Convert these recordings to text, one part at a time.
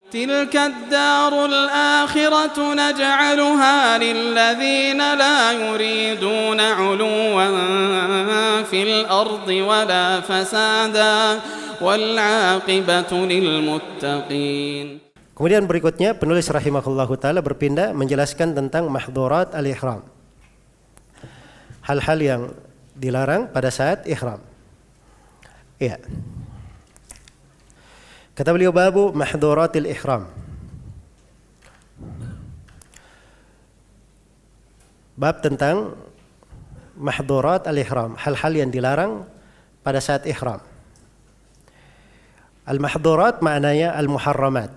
تلك الدار الآخرة نجعلها للذين لا يريدون علوا في الأرض ولا فسادا والعاقبة للمتقين. Kemudian berikutnya penulis rahimahullahu taala berpindah menjelaskan tentang mahdhurat al-ihram. Hal-hal yang dilarang pada saat ihram. Iya. Kata beliau babu mahdhuratil ihram. Bab tentang mahdhurat al-ihram, hal-hal yang dilarang pada saat ihram. Al-mahdhurat maknanya al-muharramat.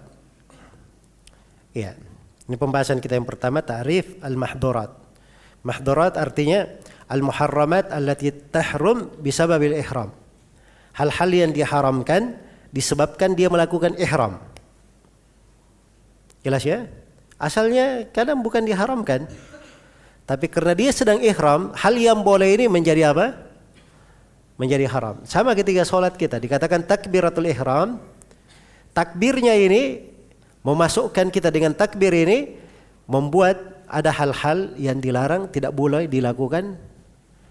Ya. Ini pembahasan kita yang pertama, ta'rif al-mahdhurat. Mahdhurat artinya al-muharramat allati tahrum bisababil ihram. Hal-hal yang diharamkan disebabkan dia melakukan ihram. Jelas ya? Asalnya kadang bukan diharamkan, tapi karena dia sedang ihram, hal yang boleh ini menjadi apa? Menjadi haram. Sama ketika sholat kita dikatakan takbiratul ihram. Takbirnya ini memasukkan kita dengan takbir ini membuat ada hal-hal yang dilarang tidak boleh dilakukan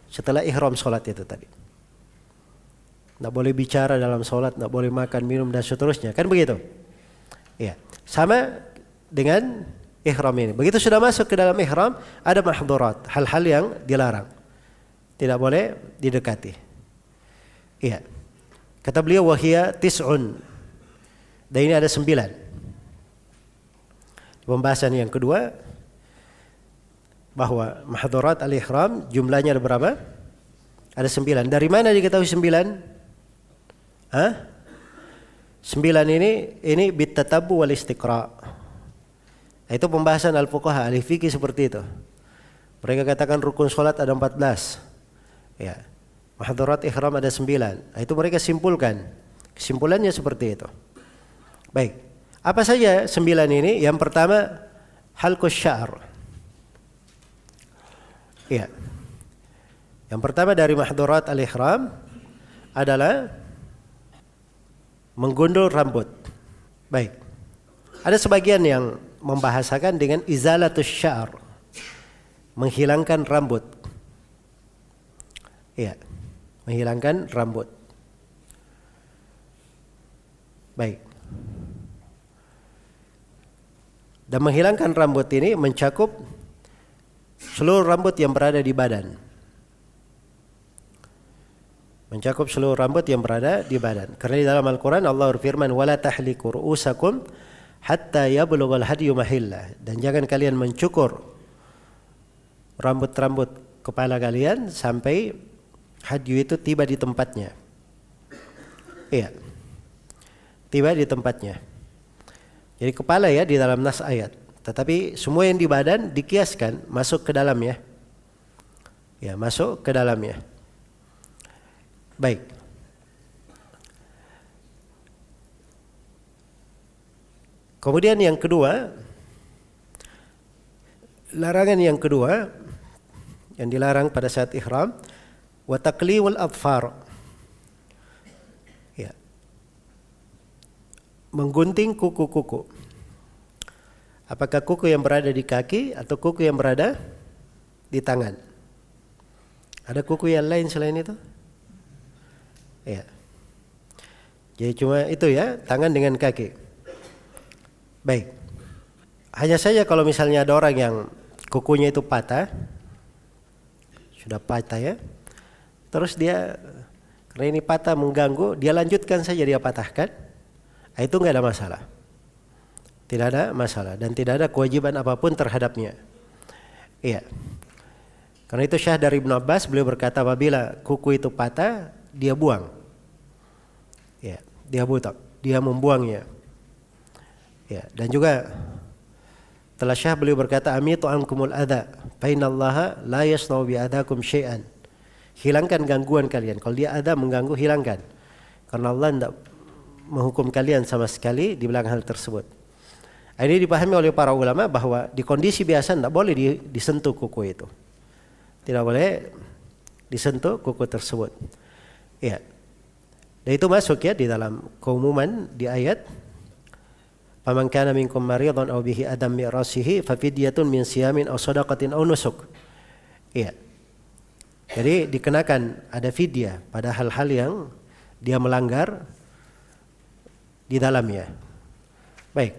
setelah ihram sholat itu tadi. Tidak boleh bicara dalam sholat, tidak boleh makan, minum dan seterusnya, kan begitu? Ya, sama dengan ihram ini. Begitu sudah masuk ke dalam ihram, ada mahdhurat, hal-hal yang dilarang, tidak boleh didekati. Iya. Kata beliau wahia tis'un. Dan ini ada 9. Pembahasan yang kedua bahwa mahdhurat al-ihram jumlahnya ada berapa? Ada 9. Dari mana diketahui 9? 9 ini bittatabu wal istiqra. Itu pembahasan al-fuqaha, ahli fikih seperti itu. Mereka katakan rukun salat ada 14. Ya. Mahdhurat ihram ada 9. Itu mereka simpulkan. Kesimpulannya seperti itu. Baik. Apa saja 9 ini? Yang pertama halqus sya'r. Ya. Yang pertama dari mahdhurat al-ihram adalah menggundul rambut. Baik. Ada sebagian yang membahasakan dengan izalatus sya'r, menghilangkan rambut. Iya, menghilangkan rambut. Baik. Dan menghilangkan rambut ini mencakup seluruh rambut yang berada di badan. Mencakup seluruh rambut yang berada di badan. Karena di dalam Al-Quran Allah berfirman, وَلَا تَحْلِقُوا رُؤُوسَكُمْ حَتَّى يَبْلُغَ الْهَدْيُ مَحِلَّهُ. Dan jangan kalian mencukur rambut-rambut kepala kalian sampai hadyu itu tiba di tempatnya. Iya, tiba di tempatnya. Jadi kepala ya di dalam nas ayat. Tetapi semua yang di badan dikiaskan masuk ke dalamnya. Ya, masuk ke dalamnya. Baik. Kemudian yang kedua, larangan yang kedua yang dilarang pada saat ihram, wa taqliwul adfar. Ya. Menggunting kuku-kuku. Apakah kuku yang berada di kaki atau kuku yang berada di tangan? Ada kuku yang lain selain itu? Ya. Jadi cuma itu ya, tangan dengan kaki. Baik. Hanya saja kalau misalnya ada orang yang kukunya itu patah, sudah patah ya, terus dia karena ini patah mengganggu, dia lanjutkan saja, dia patahkan, itu nggak ada masalah. Tidak ada masalah dan tidak ada kewajiban apapun terhadapnya. Iya. Karena itu Syekh dari Ibnu Abbas, beliau berkata apabila kuku itu patah, dia buang. Ya, dia butak, dia membuangnya. Ya, dan juga telah Syekh beliau berkata amitu ankumul adza fa innallaha la yasna'u bi adakum syai'an. Hilangkan gangguan kalian. Kalau dia ada mengganggu, hilangkan. Karena Allah tidak menghukum kalian sama sekali di belakang hal tersebut. Ini dipahami oleh para ulama bahwa di kondisi biasa tidak boleh disentuh kuku itu. Tidak boleh disentuh kuku tersebut. Ya. Dan itu masuk ya di dalam keumuman di ayat Faman kana minkum maridhan aw bihi adam min rasihi fa fidyatun min siyamin aw shadaqatin aw nusuk. Iya. Jadi dikenakan ada fidyah pada hal-hal yang dia melanggar di dalamnya. Baik.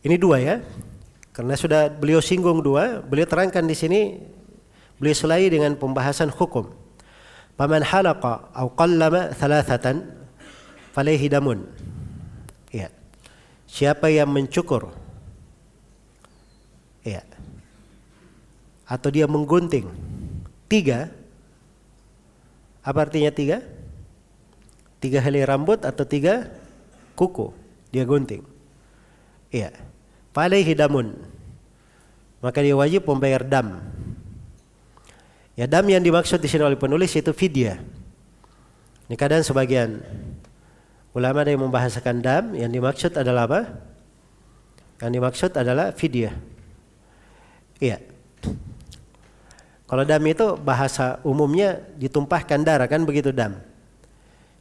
Ini dua ya. Karena sudah beliau singgung dua, beliau terangkan di sini, beliau selai dengan pembahasan hukum. Faman halaqa aw qallama thalathatan falayhi damun. Ya. Siapa yang mencukur, ya, atau dia menggunting 3, apa artinya 3? 3 helai rambut atau 3 kuku dia gunting. Iya. Falaihi damun. Maka dia wajib membayar dam. Ya, dam yang dimaksud di sini oleh penulis itu fidyah. Ini kadang sebagian ulama ada yang membahasakan dam, yang dimaksud adalah apa? Yang dimaksud adalah fidyah. Iya. Kalau dam itu bahasa umumnya ditumpahkan darah, kan begitu dam.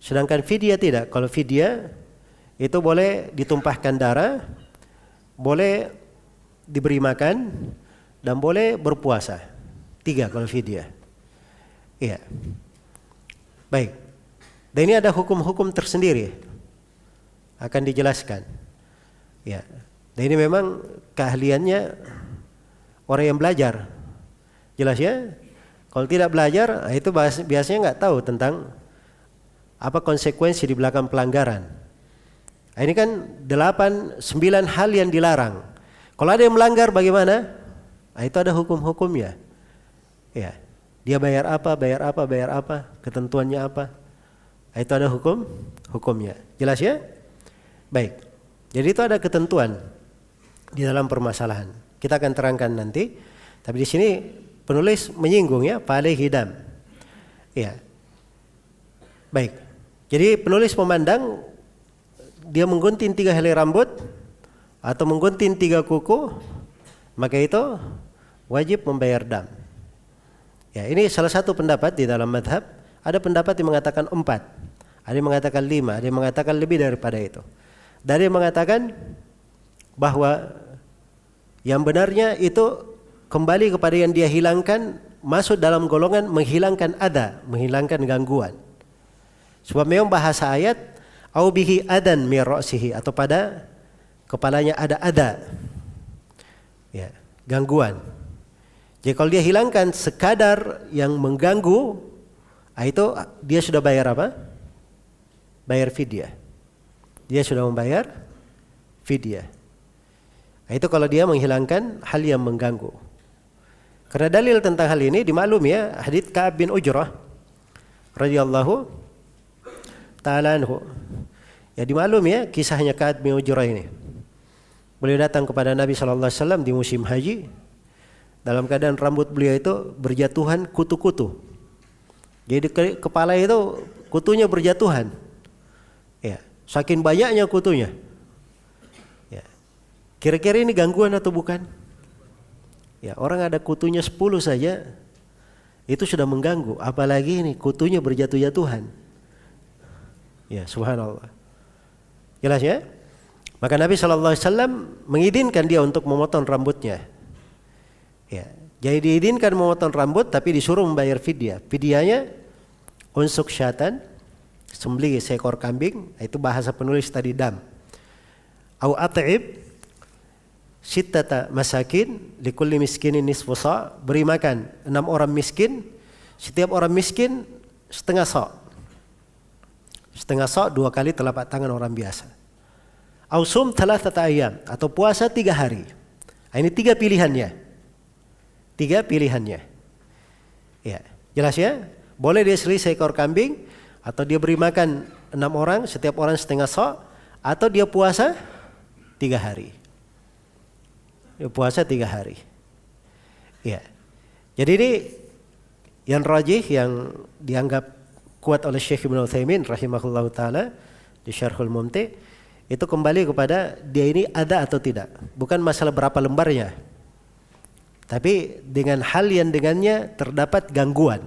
Sedangkan fidyah tidak. Kalau fidyah itu boleh ditumpahkan darah, boleh diberi makan, dan boleh berpuasa. 3 kalau fidyah. Iya. Baik. Dan ini ada hukum-hukum tersendiri. Akan dijelaskan. Ya. Dan ini memang keahliannya orang yang belajar. Jelas ya? Kalau tidak belajar, itu biasanya nggak tahu tentang apa konsekuensi di belakang pelanggaran. Nah, ini kan 8, 9 hal yang dilarang. Kalau ada yang melanggar bagaimana? Nah, itu ada hukum-hukumnya. Ya, dia bayar apa, ketentuannya apa. Nah, itu ada hukumnya. Jelas ya? Baik. Jadi itu ada ketentuan di dalam permasalahan. Kita akan terangkan nanti. Tapi di sini penulis menyinggung ya, falaihi dam. Ya. Baik. Jadi penulis memandang dia menggunting 3 helai rambut atau menggunting 3 kuku, maka itu wajib membayar dam. Ya, ini salah satu pendapat di dalam madhab. Ada pendapat yang mengatakan 4, ada yang mengatakan 5, ada yang mengatakan lebih daripada itu. Dari yang mengatakan bahwa yang benarnya itu kembali kepada yang dia hilangkan, masuk dalam golongan menghilangkan adha, menghilangkan gangguan. Sebab memang bahasa ayat au bihi adan min ra'sihi, atau pada kepalanya ada adha. Ya, gangguan. Jadi kalau dia hilangkan sekadar yang mengganggu, itu dia sudah bayar apa? Bayar fidyah. Dia sudah membayar fidyah. Itu kalau dia menghilangkan hal yang mengganggu. Karena dalil tentang hal ini dimaklum ya, hadits Ka'ab bin Ujrah radhiyallahu ta'ala anhu. Ya dimaklum ya kisahnya Ka'ab bin Ujrah ini. Beliau datang kepada Nabi SAW di musim haji. Dalam keadaan rambut beliau itu berjatuhan kutu-kutu. Jadi kepala itu kutunya berjatuhan. Ya, saking banyaknya kutunya. Ya. Kira-kira ini gangguan atau bukan? Ya, orang ada kutunya 10 saja itu sudah mengganggu, apalagi ini kutunya berjatuh-jatuhan. Ya, subhanallah. Jelas ya? Maka Nabi SAW mengizinkan dia untuk memotong rambutnya. Ya, jadi diizinkan memotong rambut tapi disuruh membayar fidyah. Fidyahnya unsuk syatan, sembelih seekor kambing, itu bahasa penulis tadi dam. Au at'ib sittata masakin likulli miskinin nisfu sa', beri makan 6 orang miskin, setiap orang miskin setengah sa'. Setengah sa' 2 kali telapak tangan orang biasa. Au sum thalathata ayyam, atau puasa 3 hari. Nah, ini 3 pilihannya. 3 pilihannya. Ya, jelas ya? Boleh dia sembelih seekor kambing, atau dia beri makan 6 orang, setiap orang setengah sa', atau dia puasa 3 hari. Dia puasa 3 hari. Ya. Jadi ini yang rajih, yang dianggap kuat oleh Syekh Ibnu Utsaimin rahimahullahu taala di Syarhul Mumti, itu kembali kepada dia ini ada atau tidak. Bukan masalah berapa lembarnya. Tapi dengan hal yang dengannya terdapat gangguan.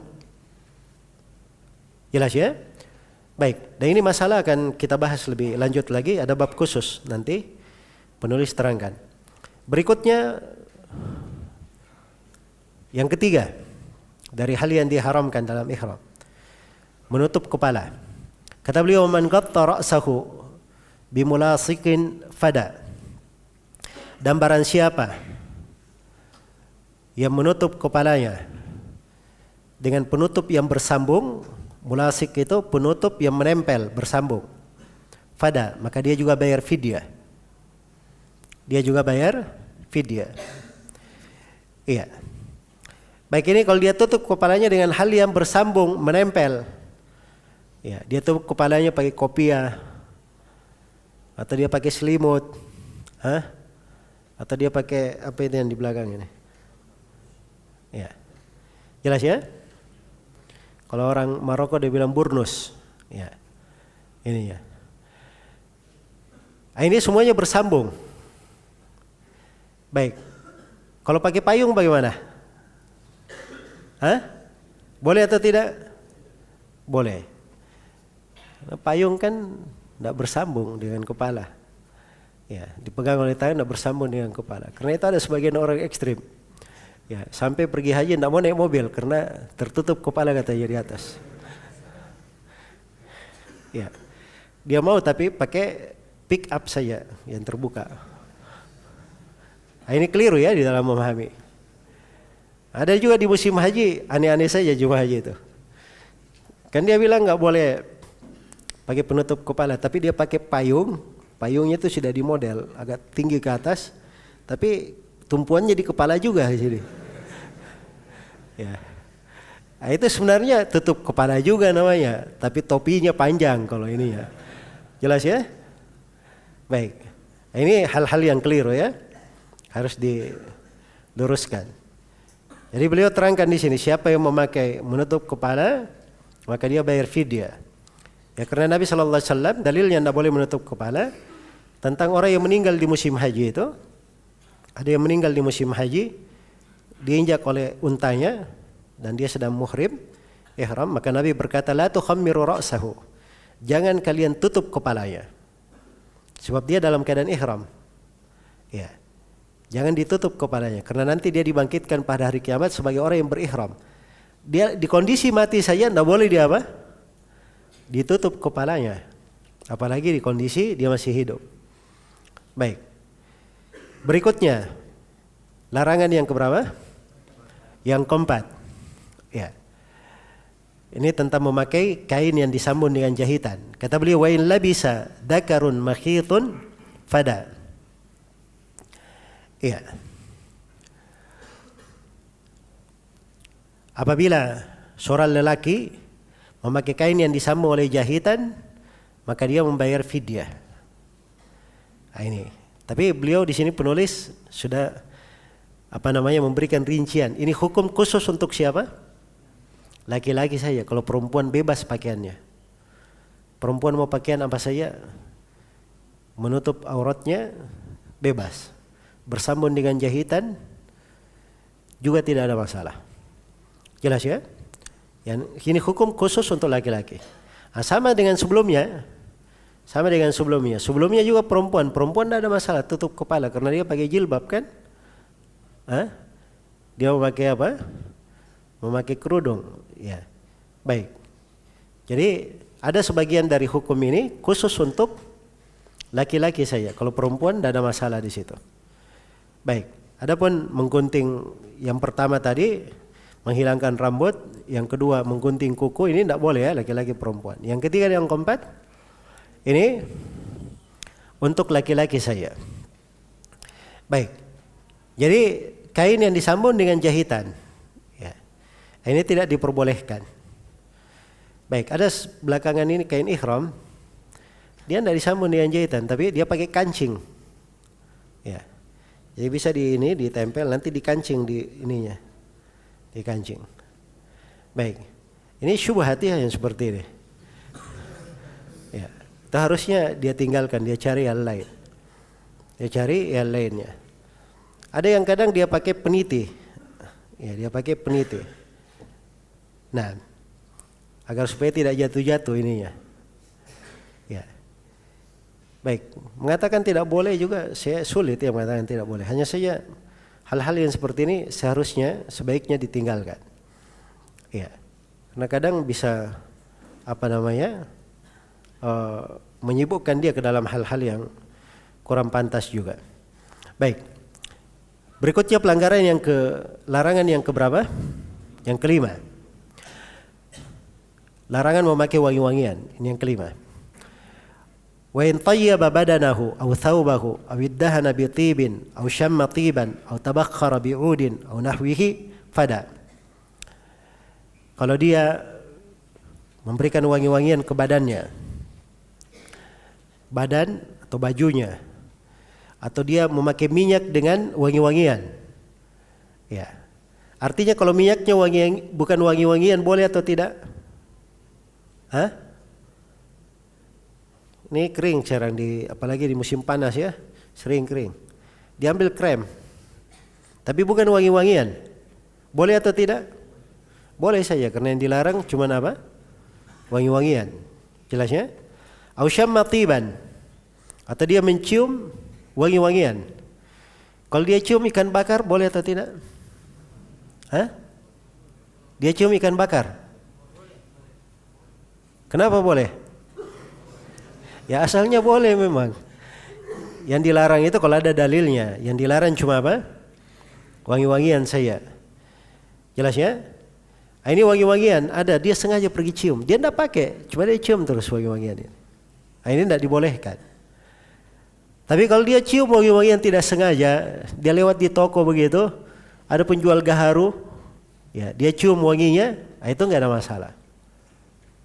Jelas ya? Baik, dan ini masalah akan kita bahas lebih lanjut lagi, ada bab khusus nanti penulis terangkan. Berikutnya yang ketiga dari hal yang diharamkan dalam ihram, menutup kepala. Kata beliau, man ghatta ra'sahu bimulasikin fada. Dan barang siapa yang menutup kepalanya dengan penutup yang bersambung, mulasik itu penutup yang menempel bersambung, fada, maka dia juga bayar fidyah. Dia juga bayar fidyah. Iya. Baik, ini kalau dia tutup kepalanya dengan hal yang bersambung menempel, ya, dia tutup kepalanya pakai kopiah, atau dia pakai selimut, atau dia pakai apa itu yang di belakang ini, ya, jelas ya. Kalau orang Maroko dia bilang burnus, ya, ini ya. Ini semuanya bersambung. Baik, kalau pakai payung bagaimana? Boleh atau tidak? Boleh. Payung kan tidak bersambung dengan kepala, ya, dipegang oleh tangan tidak bersambung dengan kepala. Karena itu ada sebagian orang ekstrim, ya, sampai pergi haji tidak mau naik mobil karena tertutup kepala katanya di atas. Ya, dia mau tapi pakai pick up saja yang terbuka. Nah, ini keliru ya di dalam memahami. Ada juga di musim haji aneh-aneh saja jemaah haji itu. Kan dia bilang nggak boleh pakai penutup kepala, tapi dia pakai payung. Payungnya itu sudah dimodel agak tinggi ke atas, tapi tumpuannya di kepala juga di sini. Ya. Nah, itu sebenarnya tutup kepala juga namanya, tapi topinya panjang kalau ini ya. Jelas ya? Baik. Nah, ini hal-hal yang keliru ya. Harus diluruskan. Jadi beliau terangkan di sini, siapa yang memakai menutup kepala, maka dia bayar fidyah. Ya, karena Nabi SAW dalilnya tidak boleh menutup kepala tentang orang yang meninggal di musim haji itu. Ada yang meninggal di musim haji, diinjak oleh untanya dan dia sedang muhrim ihram, maka Nabi berkata, la tukhammiru ra'sahu, jangan kalian tutup kepalanya, sebab dia dalam keadaan ihram. Ya, jangan ditutup kepalanya, karena nanti dia dibangkitkan pada hari kiamat sebagai orang yang berihram. Dia di kondisi mati saja tidak boleh dia apa? Ditutup kepalanya, apalagi di kondisi dia masih hidup. Baik, berikutnya larangan yang keberapa? Yang keempat, ya, ini tentang memakai kain yang disambung dengan jahitan. Kata beliau, wa in labisa dakarun makhitun fada. Iya. Apabila seorang lelaki memakai kain yang disambung oleh jahitan, maka dia membayar fidyah. Nah, ini. Tapi beliau di sini penulis sudah memberikan rincian. Ini hukum khusus untuk siapa? Laki-laki saja. Kalau perempuan bebas pakaiannya. Perempuan mau pakaian apa saja, menutup auratnya bebas. Bersambung dengan jahitan juga tidak ada masalah. Jelas ya? Yang ini hukum khusus untuk laki-laki. Nah, sama dengan sebelumnya. Sebelumnya juga perempuan tidak ada masalah tutup kepala karena dia pakai jilbab kan? Dia memakai apa? Memakai kerudung. Ya, baik. Jadi ada sebagian dari hukum ini khusus untuk laki-laki saja. Kalau perempuan tidak ada masalah di situ. Baik. Adapun menggunting yang pertama tadi menghilangkan rambut, yang kedua menggunting kuku, ini tidak boleh ya laki-laki perempuan. Yang ketiga yang keempat ini untuk laki-laki saja. Baik. Jadi kain yang disambung dengan jahitan, ya, ini tidak diperbolehkan. Baik, ada belakangan ini kain ihram, dia tidak disambung dengan jahitan, tapi dia pakai kancing, ya. Jadi bisa ditempel, nanti dikancing di ininya, dikancing. Baik, ini syubhat ya yang seperti ini. Ya, itu harusnya dia tinggalkan, dia cari yang lain. Dia cari yang lainnya. Ada yang kadang dia pakai peniti, ya dia pakai peniti. Nah, agar supaya tidak jatuh-jatuh ininya, Baik, mengatakan tidak boleh juga saya sulit ya mengatakan tidak boleh. Hanya saja hal-hal yang seperti ini seharusnya sebaiknya ditinggalkan. Ya, karena kadang bisa menyibukkan dia ke dalam hal-hal yang kurang pantas juga. Baik, berikutnya pelanggaran larangan yang keberapa? Yang kelima. Larangan memakai wangi-wangian, ini yang kelima. Wa in tayyaba badanahu aw thawbahu aw iddahana bi tibin aw shamma tiban aw tabakhkhara bi 'udin aw nahwihi fada. Kalau dia memberikan wangi-wangian ke badannya, badan atau bajunya, atau dia memakai minyak dengan wangi-wangian, ya, artinya kalau minyaknya bukan wangi-wangian boleh atau tidak? Ini kering sekarang apalagi di musim panas ya, sering kering. Diambil krem, tapi bukan wangi-wangian, boleh atau tidak? Boleh saja, karena yang dilarang cuma apa? Wangi-wangian. Jelasnya? Au syamma tiban, atau dia mencium wangi-wangian. Kalau dia cium ikan bakar boleh atau tidak? Dia cium ikan bakar. Kenapa boleh? Ya asalnya boleh memang. Yang dilarang itu kalau ada dalilnya. Yang dilarang cuma apa? Wangi-wangian saja. Jelas ya? Ini wangi-wangian ada, dia sengaja pergi cium. Dia tidak pakai, cuma dia cium terus wangi-wangian ini. Ini tidak dibolehkan. Tapi kalau dia cium wangi-wangian tidak sengaja, dia lewat di toko begitu, ada penjual gaharu, ya dia cium wanginya, itu nggak ada masalah.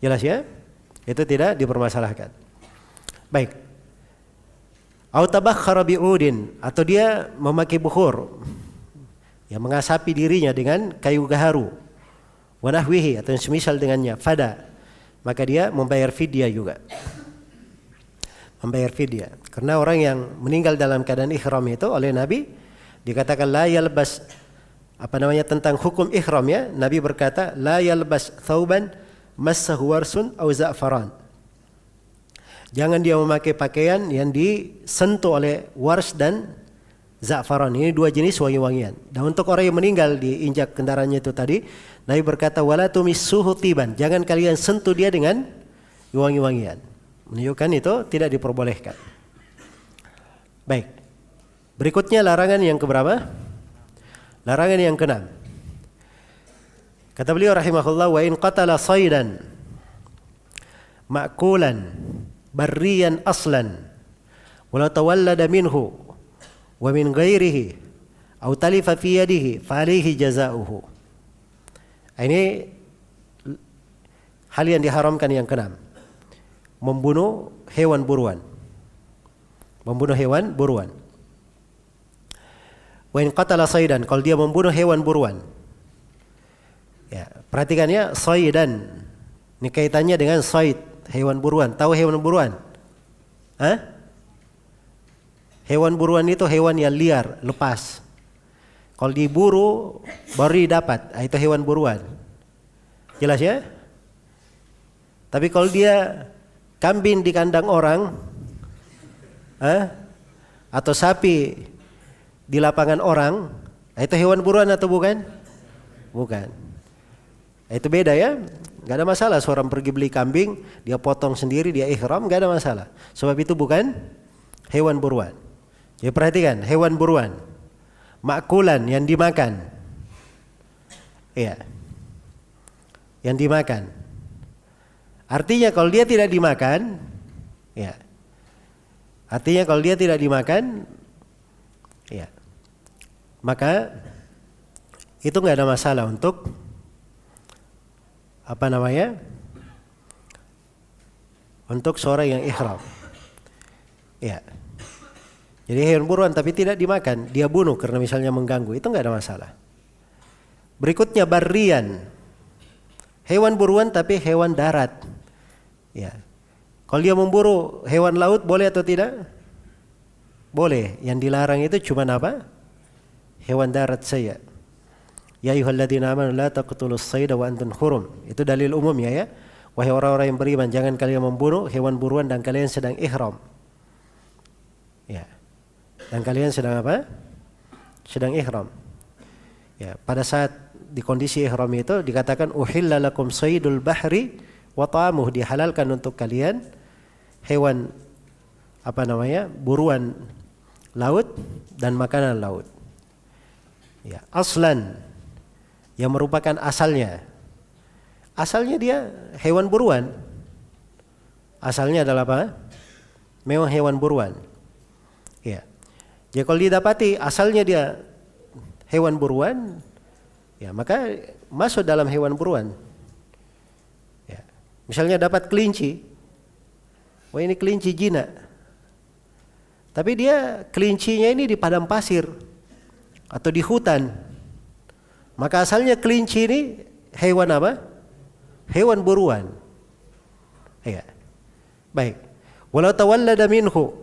Jelas ya? Itu tidak dipermasalahkan. Baik. Au tabakhkhara bi'udin, atau dia memakai bukhur, ya mengasapi dirinya dengan kayu gaharu, wa nahwihi, atau yang semisal dengannya, fada, maka dia membayar fidyah juga. Membayar fidyah. Karena orang yang meninggal dalam keadaan ihram itu oleh Nabi dikatakan la yalbas, tentang hukum ihram ya, Nabi berkata la yalbas thawban massahu warsun aw za'faran. Jangan dia memakai pakaian yang disentuh oleh wars dan za'faran. Ini dua jenis wangi-wangian. Dan untuk orang yang meninggal diinjak kendaraannya itu tadi, Nabi berkata wala tumissuhu tiban. Jangan kalian sentuh dia dengan wangi-wangian. Menunjukkan itu tidak diperbolehkan. Baik. Berikutnya larangan yang keberapa? Larangan yang keenam. Kata beliau rahimahullah, wa in qatala saydan ma'kulan barriyan aslan wala tawallada minhu wa min ghairihi aw talifa fi yadihi fa alayhi jazaohu. Ini hal yang diharamkan yang keenam. Membunuh hewan buruan. Membunuh hewan buruan. Wa in qatala saydan, kalau dia membunuh hewan buruan. Ya, perhatikan ya, saydan. Ini kaitannya dengan sayd, hewan buruan. Tahu hewan buruan? Hewan buruan itu hewan yang liar, lepas. Kalau diburu baru didapat, itu hewan buruan. Jelas ya? Tapi kalau dia kambing di kandang orang, atau sapi di lapangan orang, itu hewan buruan atau bukan? Bukan. Itu beda ya. Gak ada masalah seorang pergi beli kambing, dia potong sendiri, dia ihram, gak ada masalah. Sebab itu bukan hewan buruan. Jadi perhatikan, hewan buruan, makulan, yang dimakan. Iya. Yang dimakan. Artinya kalau dia tidak dimakan, ya. Artinya kalau dia tidak dimakan, ya, maka itu nggak ada masalah untuk untuk seorang yang ihram. Ya. Jadi hewan buruan tapi tidak dimakan, dia bunuh karena misalnya mengganggu, itu nggak ada masalah. Berikutnya barrian, hewan buruan tapi hewan darat. Ya. Kalau dia memburu hewan laut boleh atau tidak? Boleh. Yang dilarang itu cuma apa? Hewan darat saja. Ya ayyuhalladzina amanu la taqtulus sayda wa antum hurum. Itu dalil umumnya ya. Wahai orang-orang yang beriman, jangan kalian membunuh hewan buruan dan kalian sedang ihram. Ya. Dan kalian sedang apa? Sedang ihram. Ya, pada saat di kondisi ihram itu dikatakan uhilla lakum saydul bahri wa ta'amuh, dihalalkan untuk kalian hewan buruan laut dan makanan laut. Ya, aslan yang merupakan asalnya. Asalnya dia hewan buruan. Asalnya adalah apa? Memang hewan buruan. Ya. Jadi kalau didapati asalnya dia hewan buruan, ya maka masuk dalam hewan buruan. Ya. Misalnya dapat kelinci. Wah, ini kelinci jinak. Tapi dia kelincinya ini di padang pasir atau di hutan. Maka asalnya kelinci ini hewan apa? Hewan buruan. Ya. Baik. Walau tawallada minhu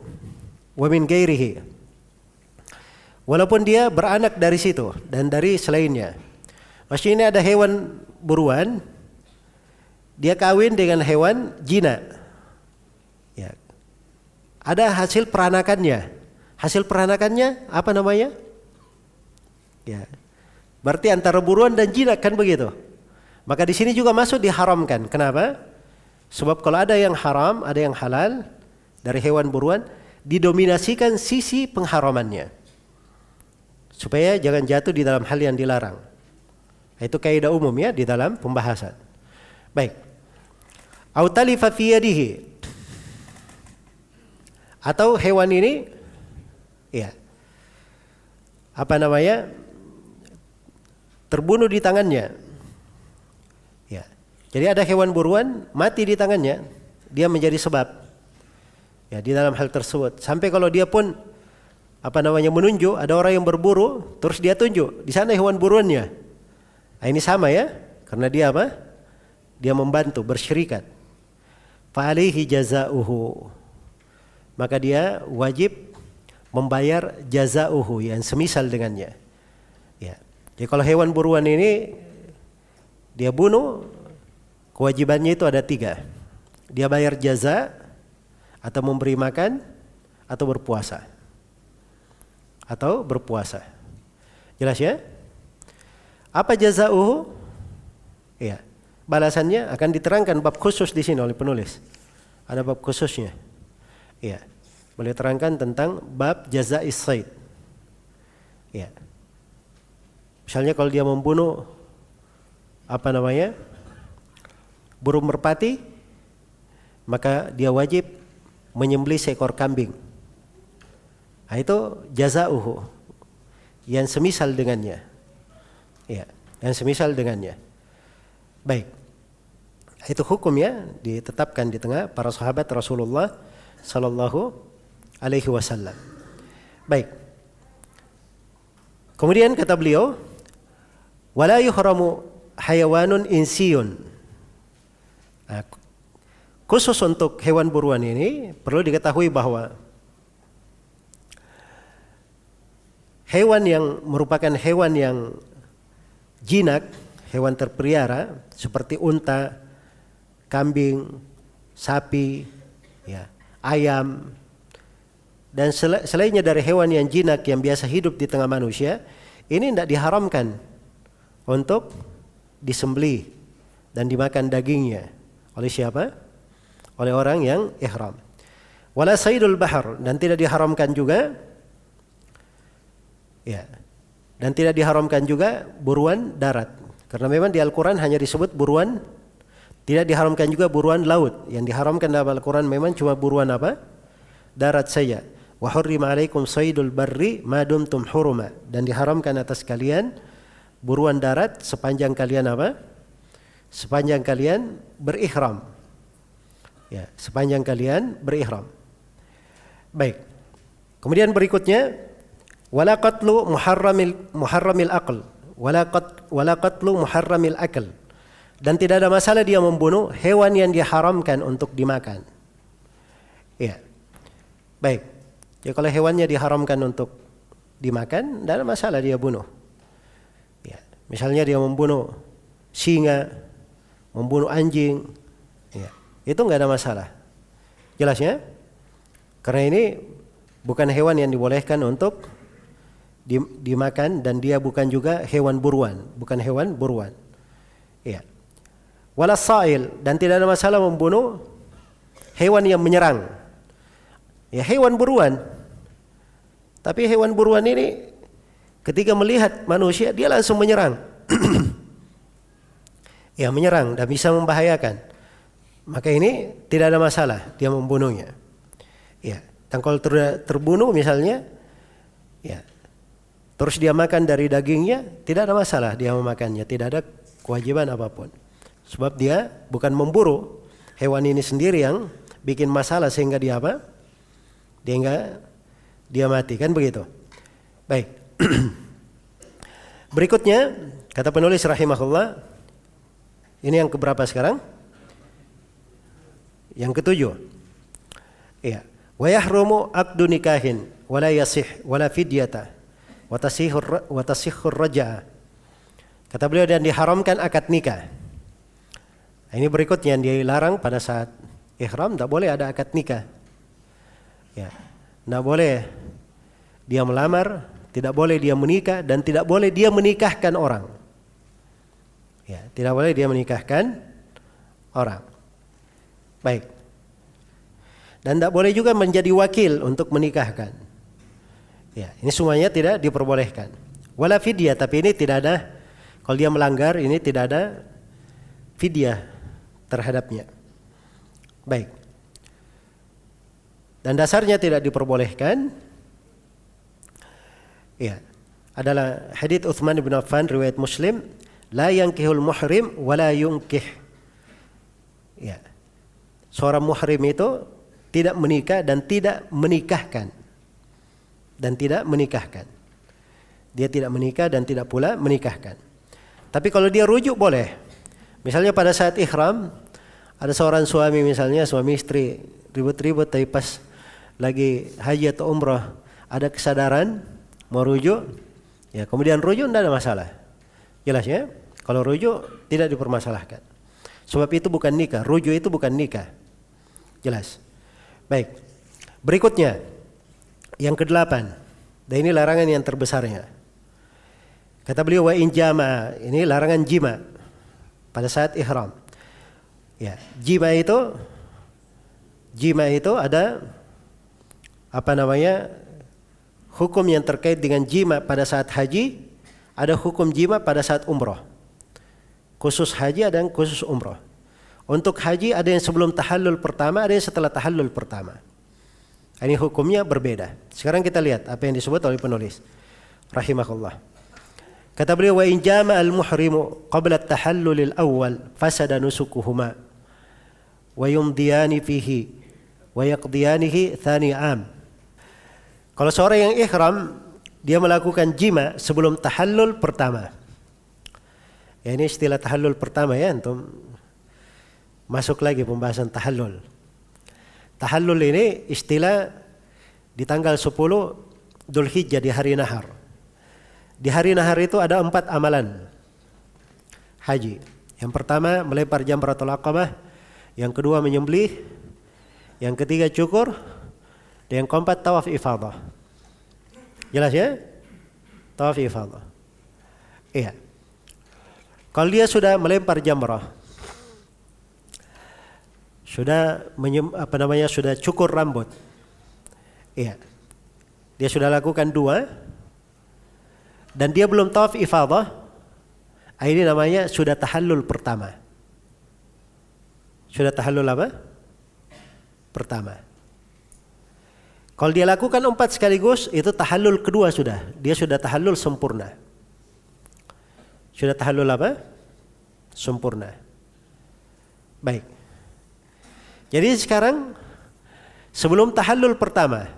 wa min ghairihi. Walaupun dia beranak dari situ dan dari selainnya. Maksudnya ini ada hewan buruan, dia kawin dengan hewan jinak. Ya. Ada hasil peranakannya. Hasil peranakannya apa namanya? Ya. Berarti antara buruan dan jinak kan begitu. Maka di sini juga masuk diharamkan. Kenapa? Sebab kalau ada yang haram, ada yang halal dari hewan buruan, didominasikan sisi pengharamannya. Supaya jangan jatuh di dalam hal yang dilarang. Itu kaidah umum ya di dalam pembahasan. Baik. Au talifa fi yadihi. Atau hewan ini ya. Terbunuh di tangannya. Ya. Jadi ada hewan buruan mati di tangannya, dia menjadi sebab. Ya, di dalam hal tersebut. Sampai kalau dia pun menunjuk, ada orang yang berburu, terus dia tunjuk, di sana hewan buruannya. Nah, ini sama ya, karena dia apa? Dia membantu, bersyirikat. Fa alaihi jazauhu. Maka dia wajib membayar jazauhu yang semisal dengannya. Ya. Jadi kalau hewan buruan ini dia bunuh, kewajibannya itu ada 3. Dia bayar jaza, atau memberi makan, atau berpuasa. Jelas ya? Apa jazauhu? Ya. Balasannya akan diterangkan bab khusus di sini oleh penulis. Ada bab khususnya. Ya. Boleh terangkan tentang bab jaza'is sayd. Ya. Misalnya kalau dia membunuh burung merpati, maka dia wajib menyembelih seekor kambing. Nah, itu jazauhu yang semisal dengannya. Ya, yang semisal dengannya. Baik. Itu hukumnya ditetapkan di tengah para sahabat Rasulullah sallallahu alaihi wasallam. Baik. Kemudian kata beliau, wala yuhramu hayawanun insiyun. Nah, khusus untuk hewan buruan ini perlu diketahui bahwa hewan yang merupakan hewan yang jinak, hewan terpelihara seperti unta, kambing, sapi, ya, ayam, dan selainnya dari hewan yang jinak yang biasa hidup di tengah manusia, ini tidak diharamkan untuk disembelih dan dimakan dagingnya. Oleh siapa? Oleh orang yang ihram. Wala saydul bahr, dan tidak diharamkan juga, ya, dan tidak diharamkan juga buruan darat. Karena memang di Al-Quran hanya disebut buruan, tidak diharamkan juga buruan laut. Yang diharamkan dalam Al-Quran memang cuma buruan apa? Darat saja. Wa hurrima alaikum saydul barri ma dumtum huruma, dan diharamkan atas kalian buruan darat sepanjang kalian apa? Sepanjang kalian berihram. Ya, sepanjang kalian berihram. Baik. Kemudian berikutnya, wala qatlu muharramil aql, wala qatlu muharramil akal. Dan tidak ada masalah dia membunuh hewan yang diharamkan untuk dimakan. Ya. Baik. Ya, kalau hewannya diharamkan untuk dimakan, tidak ada masalah dia bunuh. Ya. Misalnya dia membunuh singa, membunuh anjing, ya, itu nggak ada masalah. Jelasnya? Karena ini bukan hewan yang dibolehkan untuk dimakan, dan dia bukan juga hewan buruan, bukan hewan buruan. Ya. Wala sa'il, dan tidak ada masalah membunuh hewan yang menyerang. Ya, hewan buruan. Tapi hewan buruan ini ketika melihat manusia dia langsung menyerang. Ya, menyerang dan bisa membahayakan. Maka ini tidak ada masalah dia membunuhnya. Ya, dan kalau terbunuh misalnya, ya, terus dia makan dari dagingnya, tidak ada masalah dia memakannya, tidak ada kewajiban apapun. Sebab dia bukan memburu, hewan ini sendiri yang bikin masalah sehingga dia apa? Dia mati, kan begitu. Baik. Berikutnya kata penulis rahimahullah, ini yang keberapa sekarang? Yang ketujuh. Iya. Wa yahrumu aqdu nikahin wala yasih wala fidyata wa tasihhur raja'ah. Kata beliau, dan diharamkan akad nikah. Nah, ini berikutnya yang dilarang pada saat ihram, tidak boleh ada akad nikah. Ya, tidak boleh dia melamar, tidak boleh dia menikah, dan tidak boleh dia menikahkan orang. Ya, tidak boleh dia menikahkan orang. Baik. Dan tidak boleh juga menjadi wakil untuk menikahkan. Ya, ini semuanya tidak diperbolehkan. Wala fidyah, tapi ini tidak ada, kalau dia melanggar ini tidak ada fidyah terhadapnya. Baik. Dan dasarnya tidak diperbolehkan, ya, adalah hadits Utsman bin Affan riwayat Muslim, la yankihul muhrim wala yunkih. Ya. Seorang muhrim itu tidak menikah dan tidak menikahkan. Dan tidak menikahkan. Dia tidak menikah dan tidak pula menikahkan. Tapi kalau dia rujuk boleh. Misalnya pada saat ihram, ada seorang suami misalnya, suami istri ribut-ribut, tapi pas lagi haji atau umrah ada kesadaran mau rujuk, ya kemudian rujuk, tidak ada masalah. Jelas ya, kalau rujuk tidak dipermasalahkan. Sebab itu bukan nikah, rujuk itu bukan nikah. Jelas. Baik. Berikutnya yang ke-8. Dan ini larangan yang terbesarnya. Kata beliau, wa in jama, ini larangan jima pada saat ihram. Ya, jima itu ada hukum yang terkait dengan jima pada saat haji, ada hukum jima pada saat umroh. Khusus haji ada yang khusus umroh. Untuk haji ada yang sebelum tahallul pertama, ada yang setelah tahallul pertama. Ini hukumnya berbeda. Sekarang kita lihat apa yang disebut oleh penulis rahimahullah. Kata beliau, wa in jama al-muhrimu qabla at-tahallul al-awwal fasada nusukuhuma wa yumdiyani fihi wa yaqdiyanihi thani am. Kalau seorang yang ihram dia melakukan jima sebelum tahallul pertama. Ya, ini istilah tahallul pertama ya, antum masuk lagi pembahasan tahallul. Tahallul ini istilah di tanggal 10 Dzulhijjah di hari nahar. Di hari nahar itu ada 4 amalan haji. Yang pertama melempar jamratul aqabah, yang kedua menyembelih, yang ketiga cukur, dan yang keempat tawaf ifadah. Jelas ya? Tawaf ifadah. Iya. Kalau dia sudah melempar jamrah, sudah sudah cukur rambut, iya, dia sudah lakukan 2, dan dia belum tawaf ifadah, ini namanya sudah tahallul pertama. Sudah tahallul apa? Pertama. Kalau dia lakukan 4 sekaligus, itu tahallul kedua sudah. Dia sudah tahallul sempurna. Sudah tahallul apa? Sempurna. Baik. Jadi sekarang sebelum tahallul pertama,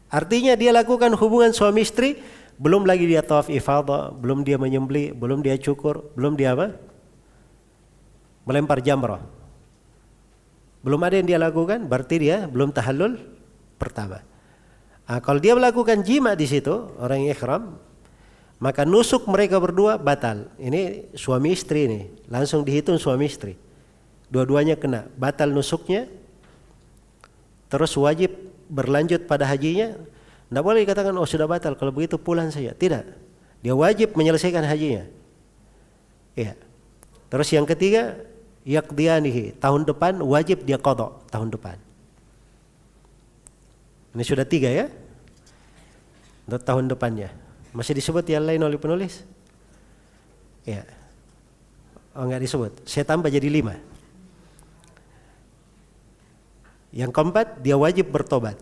artinya dia lakukan hubungan suami istri, belum lagi dia tawaf ifadah, belum dia menyembelih, belum dia cukur, belum dia apa? Melempar jamrah. Belum ada yang dia lakukan, berarti dia belum tahallul pertama. Nah, kalau dia melakukan jima di situ, orang yang ihram, maka nusuk mereka berdua batal. Ini suami istri ini, langsung dihitung suami istri. Dua-duanya kena, batal nusuknya, terus wajib berlanjut pada hajinya, Tidak boleh dikatakan oh sudah batal, kalau begitu pulang saja. Tidak. Dia wajib menyelesaikan hajinya. Iya. Terus yang ketiga, yaqdiyanihi, tahun depan wajib dia qadha tahun depan. Ini sudah 3 ya. Untuk tahun depannya. Masih disebut yang lain oleh penulis? Iya. Oh enggak disebut. Saya tambah jadi 5. Yang keempat, dia wajib bertobat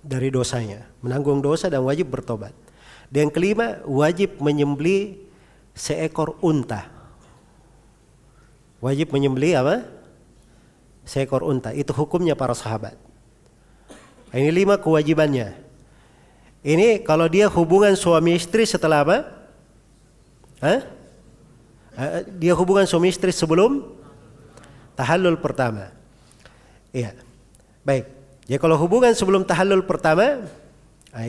dari dosanya, menanggung dosa dan wajib bertobat. Dan yang kelima, wajib menyembelih seekor unta. Wajib menyembelih apa? Seekor unta. Itu hukumnya para sahabat. Ini 5 kewajibannya. Ini kalau dia hubungan suami istri setelah apa? Dia hubungan suami istri sebelum tahallul pertama. Iya. Baik. Ya kalau hubungan sebelum tahallul pertama,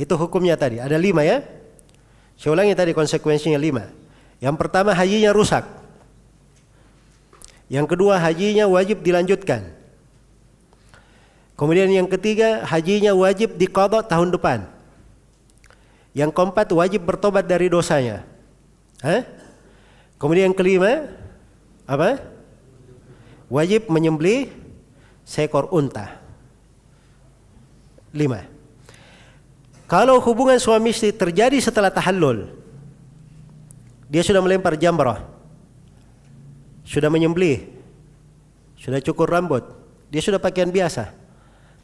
itu hukumnya tadi. Ada 5 ya. Saya ulangi tadi konsekuensinya 5. Yang pertama hajinya rusak. Yang kedua hajinya wajib dilanjutkan. Kemudian yang ketiga hajinya wajib diqadha tahun depan. Yang keempat wajib bertobat dari dosanya. Kemudian yang kelima apa? Wajib menyembelih seekor unta. 5. Kalau hubungan suami istri terjadi setelah tahallul, dia sudah melempar jamrah, sudah menyembelih, sudah cukur rambut, dia sudah pakaian biasa,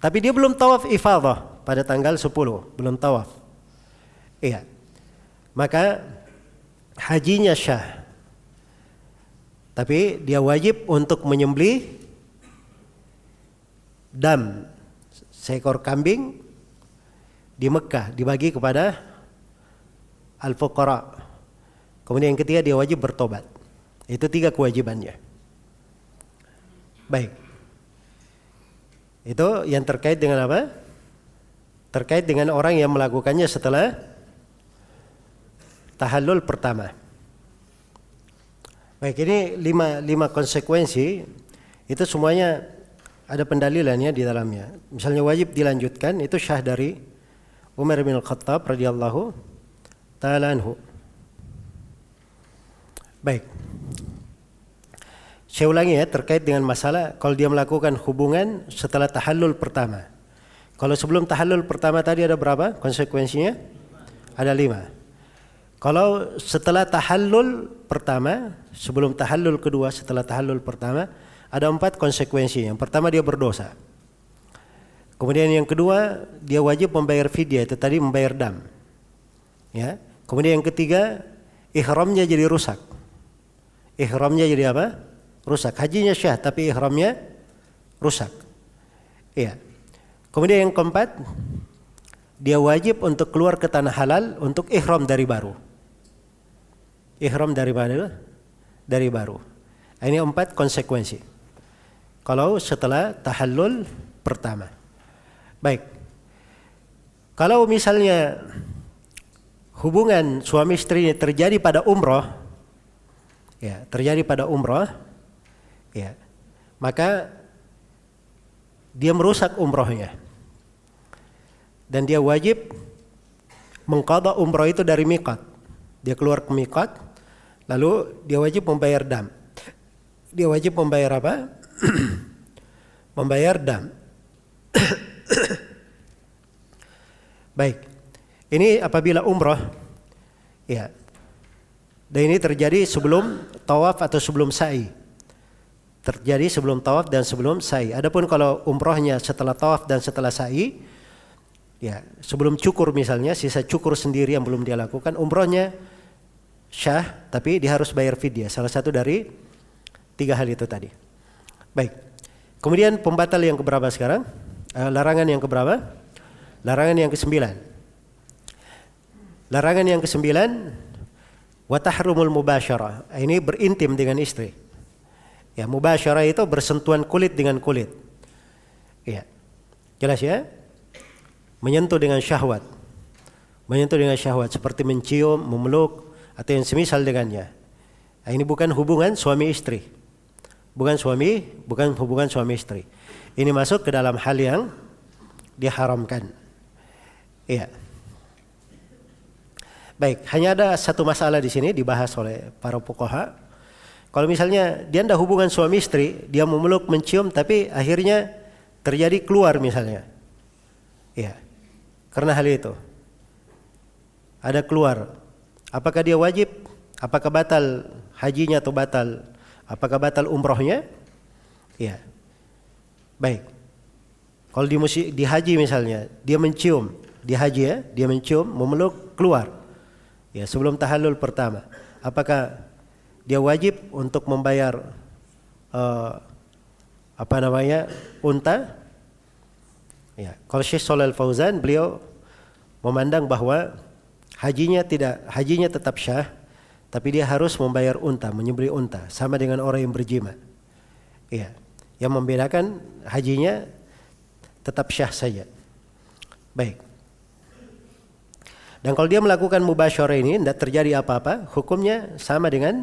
tapi dia belum tawaf ifadah pada tanggal 10, belum tawaf. Iya. Maka hajinya syah. Tapi dia wajib untuk menyembelih dam seekor kambing di Mekah, dibagi kepada al-fuqara. Kemudian yang ketiga dia wajib bertobat. Itu 3 kewajibannya. Baik. Itu yang terkait dengan apa? Terkait dengan orang yang melakukannya setelah tahallul pertama. Baik, ini 5 konsekuensi. Itu semuanya ada pendalilannya di dalamnya. Misalnya wajib dilanjutkan, itu syah dari Umar bin Al-Khattab radhiyallahu ta'ala anhu. Baik. Saya ulangi ya, terkait dengan masalah kalau dia melakukan hubungan setelah tahallul pertama. Kalau sebelum tahallul pertama tadi ada berapa konsekuensinya? Ada 5. Kalau setelah tahallul pertama, sebelum tahallul kedua, setelah tahallul pertama, ada 4 konsekuensi. Yang pertama dia berdosa. Kemudian yang kedua dia wajib membayar fidyah, itu tadi membayar dam. Ya. Kemudian yang ketiga ihramnya jadi rusak. Ihramnya jadi apa? Rusak. Hajinya syah tapi ihramnya rusak. Iya. Kemudian yang keempat dia wajib untuk keluar ke tanah halal untuk ihram dari baru. Ihram dari mana? Dari baru. Ini 4 konsekuensi. Kalau setelah tahallul pertama. Baik. Kalau misalnya hubungan suami istri ini terjadi pada umroh, ya, terjadi pada umroh, ya, maka dia merusak umrohnya. Dan dia wajib mengqadha umroh itu dari miqat. Dia keluar ke miqat, lalu dia wajib membayar dam. Dia wajib membayar apa? Membayar dam. Baik. Ini apabila umrah, ya. Dan ini terjadi sebelum tawaf atau sebelum sa'i. Terjadi sebelum tawaf dan sebelum sa'i. Adapun kalau umrahnya setelah tawaf dan setelah sa'i, ya, sebelum cukur misalnya, sisa cukur sendiri yang belum dia lakukan, umrahnya syah, tapi dia harus bayar fidyah. Salah satu dari 3 hal itu tadi. Baik. Kemudian pembatal yang keberapa sekarang? Larangan yang keberapa? Larangan yang ke-9. Larangan yang ke-9, wa tahrumul mubasyarah. Ini berintim dengan istri. Ya, mubasyarah itu bersentuhan kulit dengan kulit. Ya. Jelas ya? Menyentuh dengan syahwat. Menyentuh dengan syahwat seperti mencium, memeluk atau yang semisal dengannya. Nah, ini bukan hubungan suami istri. Bukan hubungan suami istri. Ini masuk ke dalam hal yang diharamkan. Iya. Baik, hanya ada satu masalah di sini dibahas oleh para fuqaha. Kalau misalnya dia ada hubungan suami istri, dia memeluk, mencium, tapi akhirnya terjadi keluar misalnya. Iya. Karena hal itu. Ada keluar. Apakah dia wajib? Apakah batal hajinya atau batal? Apakah batal umrohnya? Iya. Baik. Kalau di haji misalnya, dia mencium, di haji ya, dia mencium, memeluk, keluar. Ya, sebelum tahallul pertama, apakah dia wajib untuk membayar unta? Ya, kalau Syekh Shalal Fauzan beliau memandang bahwa hajinya tetap syah, tapi dia harus membayar unta, menyembelih unta, sama dengan orang yang berjima. Ya, yang membedakan hajinya tetap syah saja. Baik. Dan kalau dia melakukan mubasyarah ini tidak terjadi apa-apa, hukumnya sama dengan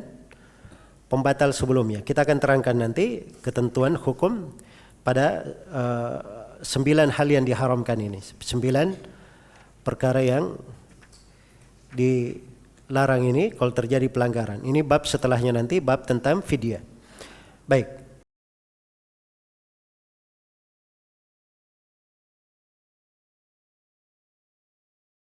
pembatal sebelumnya. Kita akan terangkan nanti ketentuan hukum pada 9 hal yang diharamkan ini. 9 perkara yang dilarang ini kalau terjadi pelanggaran. Ini bab setelahnya nanti, bab tentang fidyah. Baik.